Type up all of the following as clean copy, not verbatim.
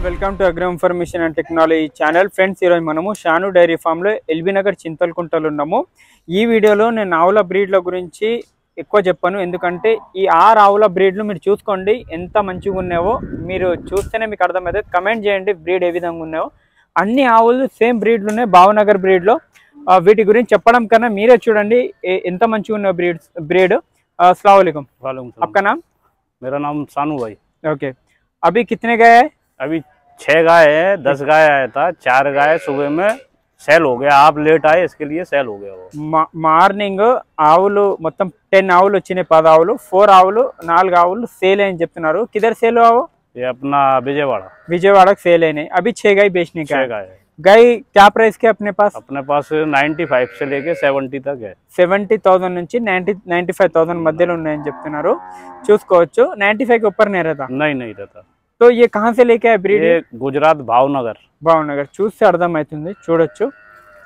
Welcome to agro information and technology channel. Friends, ఈరోజు మనము షాను dairy ఫామ్లో ఎల్బీ నగర్ చింతలకుంటలో ఉన్నాము. ఈ వీడియోలో నేను ఆవుల బ్రీడ్ల గురించి ఎక్కువ చెప్పాను, ఎందుకంటే ఈ 6 ఆవుల బ్రీడ్లు మీరు చూసుకోండి ఎంత మంచిగా ఉన్నాయో. మీరు చూస్తేనే మీకు అర్థమవుతుంది. కమెంట్ చేయండి బ్రీడ్ ఏ విధంగా ఉన్నాయో. అన్ని ఆవులు సేమ్ బ్రీడ్లు ఉన్నాయి భావనగర్ బ్రీడ్లో. వీటి గురించి చెప్పడం కన్నా మీరే చూడండి ఎంత మంచిగా ఉన్నాయో ब्रीड। अस्सलाम वालेकुम। आपका नाम? मेरा नाम सानू भाई। ओके, अभी कितने गाय है? अभी 6 गाय है, 10 गाय आया था, 4 गाय सुबह में सेल हो गया। आप लेट आए इसके लिए सेल हो गया वो। మార్నింగ్ ఆవులు మొత్తం 10 ఆవులు వచ్చినాయి, 10 ఆవులు, 4 ఆవులు 4 ఆవులు సేల్ అని చెప్తున్నారు. किधर सेल हुआ वो? ये अपना विजयवाड़ा सेल है। अभी 6 गाय बेचने का 6 गाय है। गाय क्या प्राइस के अपने पास? 95 से लेके 70 तक है। 70,000 నుంచి 95,000 మధ్యలో ఉన్నాయని చెప్తున్నారు. చూసుకోవచ్చు. 95 के ऊपर नहीं रहता? नहीं रहता। तो ये कहाँ से लेके आए ब्रीड? ये गुजरात भावनगर చూస్తే అర్థమవుతుంది. చూడొచ్చు,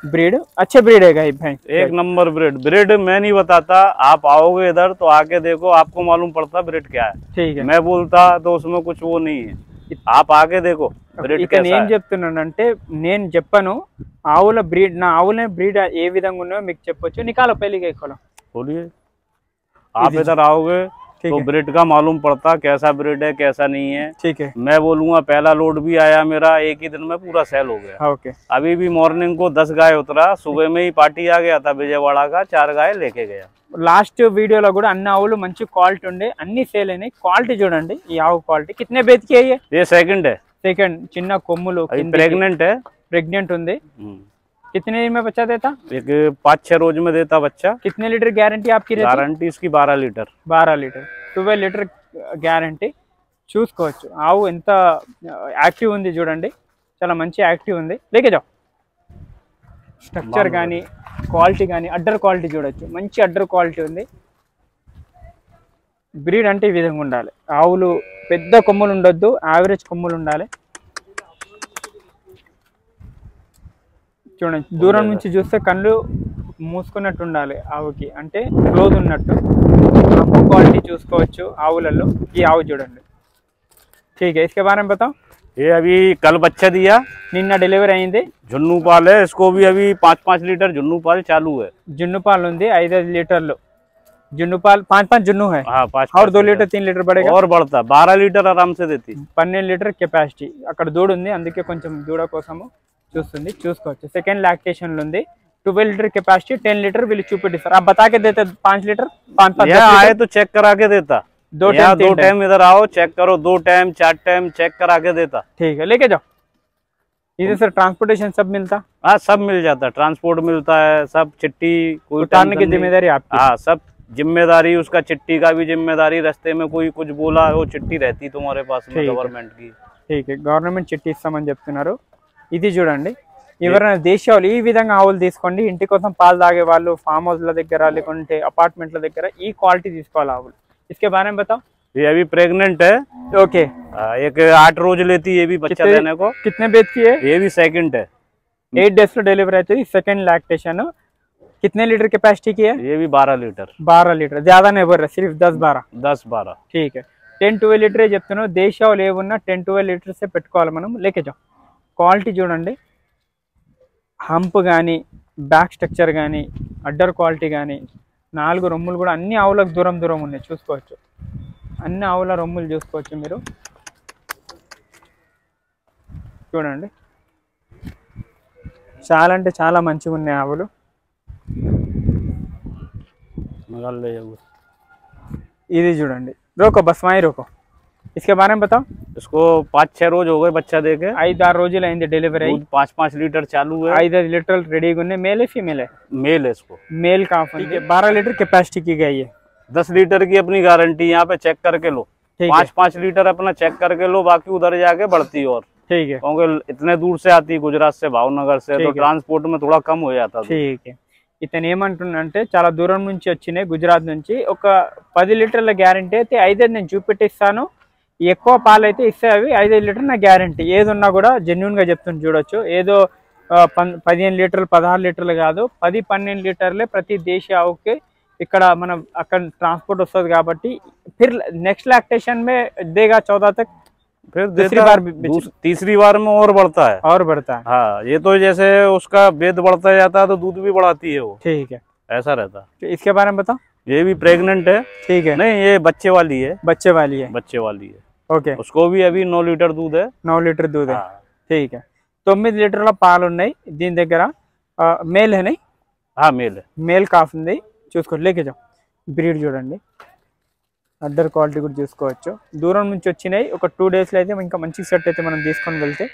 ब्रीड अच्छे ब्रीड है गाय भाई, एक नंबर ब्रीड मैं नहीं बताता, आप आओगे इधर तो आके देखो, आपको मालूम पड़ता ब्रीड क्या है। ठीक है, मैं बोलता तो उसमें कुछ वो नहीं है, आप आके देखो ब्रीड कैसा ఏం చెప్తున్నానంటే నేను చెప్పను ఆవుల బ్రీడ్, నా ఆవుల బ్రీడ్ ఏ విధంగా ఉన్నాయో మీకు చెప్పొచ్చు. నికాలో పहले खोलो, बोलिए। आप इधर आओगे तो ब्रीड का मालूम पड़ता कैसा ब्रीड है कैसा नहीं है। ठीक है, मैं बोलूंगा पहला लोड भी आया मेरा, एक ही दिन में पूरा सेल हो गया। ओके। अभी भी मॉर्निंग को 10 गाय उतरा, सुबह में ही पार्टी आ गया था विजयवाड़ा का, 4 गाय लेके गया। లాస్ట్ వీడియోలో కూడా అన్ని ఆవులు మంచి క్వాలిటీ ఉండే, అన్ని సేల్ అయినాయి. క్వాలిటీ చూడండి, ఈ ఆవు క్వాలిటీ. కితనే బేచ్ కి है ये सेकंड है, చిన్న కొమ్ములు, ప్రెగ్నెంట్ ఉంది. कितने दिन में बच्चा देता? एक 5-6 रोज में देता बच्चा। कितने लीटर गारंटी आपकी रहती? गारंटी इसकी 12 लीटर 12 లీటర్ గ్యారంటీ. చూసుకోవచ్చు ఆవు ఎంత యాక్టివ్ ఉంది చూడండి, చాలా మంచి యాక్టివ్ ఉంది. లేకే జావ్. స్ట్రక్చర్ కానీ క్వాలిటీ కానీ అడ్డర్ క్వాలిటీ చూడొచ్చు, మంచి అడ్డర్ క్వాలిటీ ఉంది. బ్రీడ్ అంటే ఈ విధంగా ఉండాలి. ఆవులు పెద్ద కొమ్ములు ఉండొద్దు, యావరేజ్ కొమ్ములు ఉండాలి. చూడండి, దూరం నుంచి చూస్తే కళ్ళు మూసుకున్నట్టు ఉండాలి ఆవుకి, అంటే క్లోజ్ ఉన్నట్టు. ఆవు క్వాలిటీ చూసుకోవచ్చు ఆవులలో. ఈ ఆవు చూడండి. ठीक है, इसके बारे में बताओ। ये अभी कल बच्चा दिया, నిన్న డెలివరీ అయింది. जुन्नू पाल है, इसको भी अभी 5-5 लीटर जुन्नू पाल चालू है। जुन्नू पाल ఉంది, 5 లీటర్లు जुन्नू पाल, 5 जुन्नू है। हाँ, 5 और 2 లీటర్ 3 లీటర్ పడేగా, और बढ़ता 12 लीटर आराम से देती। 12 లీటర్ కెపాసిటీ. అక్కడ దూడ ఉంది, అందుకే కొంచెం దూడ కోసము చూస్తుంది. చూసుకోవచ్చు. సెకండ్ లాక్టేషన్ లో ఉంది. 12 लीटर कैपेसिटी, 10 लीटर विल चूपिटी सर। आप बता के देते 5 लीटर 5 आए तो चेक करा के देता। 2 टाइम इधर आओ, चेक करो, 2 टाइम 4 टाइम चेक करा के देता। ठीक है, लेके जाओ। इधर सर ट्रांसपोर्टेशन सब मिलता? हाँ, सब मिल जाता, ट्रांसपोर्ट मिलता है, सब चिट्टी उतारने की जिम्मेदारी आपकी? हाँ, सब जिम्मेदारी उसका, चिट्टी का भी जिम्मेदारी। रास्ते में कोई कुछ बोला वो चिट्टी रहती तुम्हारे पास में गवर्नमेंट की। ठीक है, गवर्नमेंट चिट्टी ఇస్తామని చెప్తున్నారు. ఇది చూడండి, ఎవరైనా దేశాలు ఈ విధంగా ఆవులు తీసుకోండి. ఇంటి కోసం పాలు తాగే వాళ్ళు, ఫామ్ హౌస్ల దగ్గర లేకుంటే అపార్ట్మెంట్ల దగ్గర ఈ క్వాలిటీ తీసుకోవాలి ఆవులు. इसके बारे में बताओ। ये अभी प्रेग्नेंट है। ओके, एक 8 रोज लेती है ये भी बच्चा देने को। कितने बेच की है? ये भी सेकंड है, 8 डेज లో డెలివరీ అవుతుంది. Second lactation. कितने लीटर कैपेसिटी की है? ये भी 12 लीटर 12 लीटर, ज्यादा नहीं बोल रहे, सिर्फ 10-12। ठीक है, 10-12 లీటర్ చెప్తున్నాను. దేశాలు ఏమున్నా 10-12 లీటర్స్ పెట్టుకోవాలి మనం. లేకే జావ్. క్వాలిటీ చూడండి, హంప్ కానీ, బ్యాక్ స్ట్రక్చర్ కానీ, అడ్డర్ క్వాలిటీ కానీ, 4 రొమ్ములు కూడా అన్ని ఆవులకు దూరం ఉన్నాయి. చూసుకోవచ్చు, అన్ని ఆవుల రొమ్ములు చూసుకోవచ్చు మీరు. చూడండి, చాలా అంటే చాలా మంచిగా ఉన్నాయి ఆవులు. ఇది చూడండి. రోకో, బస్ మాయి రోకో. इसके बारे में बताओ। इसको 5-6 रोज हो गए बच्चा देके, 5-6 రోజులు అయింది డెలివరీ. 5-5 लीटर चालू है, 5 లీటర్లు రెడీగా ఉన్నాయి. మేల్ है फीमेल है? मेल है इसको, मेल काफ है। 12 लीटर कैपेसिटी की गई है। 10 लीटर की अपनी गारंटी, यहाँ पे चेक करके लो। 5-5 लीटर अपना चेक करके लो, बाकी उधर जाके बढ़ती और। ठीक है, क्योंकि इतने दूर से आती गुजरात से, भावनगर से, तो ट्रांसपोर्ट में थोड़ा कम हो जाता। ठीक है, ఇతను ఏమంటున్నంటే చాలా దూరం నుంచి వచ్చినాయి, గుజరాత్ నుంచి. ఒక 10 లీటర్ల గ్యారంటీ అయితే 5 నేను చూపెట్టిస్తాను. ఎక్కువ పాలు అయితే ఇస్తే అవి 5 లీటర్ నా గ్యారంటీ. ఏది ఉన్నా కూడా జెన్యున్ గా చెప్తుంది. చూడొచ్చు, ఏదో 15 లీటర్లు 16 లీటర్లు కాదు, 10-12 లీటర్లే ప్రతి దేశ ఆవుకి ఇక్కడ మనం అక్కడ ట్రాన్స్పోర్ట్ వస్తుంది కాబట్టి. फिर नेक्स्ट लैक्टेशन में देगा 14 तक, फिर तीसरी बार में और बढ़ता है। हाँ, ये तो जैसे उसका वेद बढ़ता जाता है तो दूध भी बढ़ाती है वो। ठीक है, ऐसा रहता है। तो इसके बारे में बताओ। ये भी प्रेग्नेंट है। ठीक है, नहीं ये बच्चे वाली है। बच्चे वाली है। ओके, उसको भी अभी 9 लीटर दूध है। 9 लीटर दूध है। ठीक है, 9 లీటర్ల పాలు ఉన్నాయి దీని దగ్గర। మేల్ है नहीं? हाँ मेल है। మేల్ కాఫ్ ఉంది, చూసుకోండి। లేకే జాओ, బ్రీడ్ చూడండి, అద్దర్ క్వాలిటీ కూడా చూసుకోవచ్చు। దూరం నుంచి వచ్చినాయి, ఒక 2 డేస్లో అయితే ఇంకా మంచి సెట్ అయితే మనం తీసుకొని వెళ్తే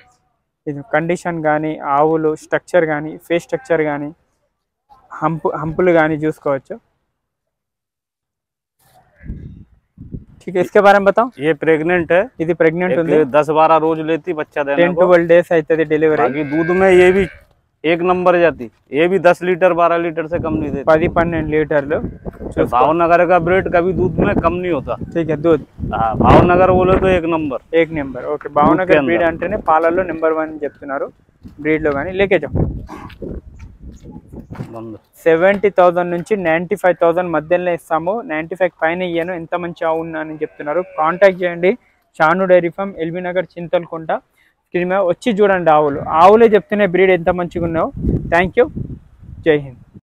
ఇది కండిషన్ కానీ, ఆవులు స్ట్రక్చర్ కానీ, ఫేస్ స్ట్రక్చర్ కానీ, హంపులు కానీ చూసుకోవచ్చు। ठीक है, इसके बारे में बताओ। ये प्रेग्नेंट है। ఇది ప్రెగ్నెంట్ ఉంది, 10-12 रोज लेती बच्चा देने को। 10-12 డేస్ అవుతుంది డెలివరీ। बाकी दूध में ये भी एक नंबर जाती, ये भी 10 लीटर 12 लीटर से कम नहीं देती। 10-12 లీటర్లు। भावनगर का ब्रीड कभी दूध में कम नहीं होता। ठीक है, दूध भावनगर बोले तो एक नंबर। ఓకే, భావనగర్ బ్రీడ్ అంటేనే పాలల్లో నెంబర్ 1 చెప్తున్నారు బ్రీడ్ లో గానీ। లేకే జాओ, 70,000 నుంచి 95,000 మధ్యలో ఇస్తాము, 95 పైన ఇయ్యను, ఎంత మంచి ఆవు అని చెప్తున్నారు। కాంటాక్ట్ చేయండి, Shanu dairy farm, LB Nagar, Chintalkunta. Screen మీద వచ్చి చూడండి, ఆవులే చెప్తున్నాయి బ్రీడ్ ఎంత మంచిగా ఉన్నాయో। థ్యాంక్ యూ, జై హింద్।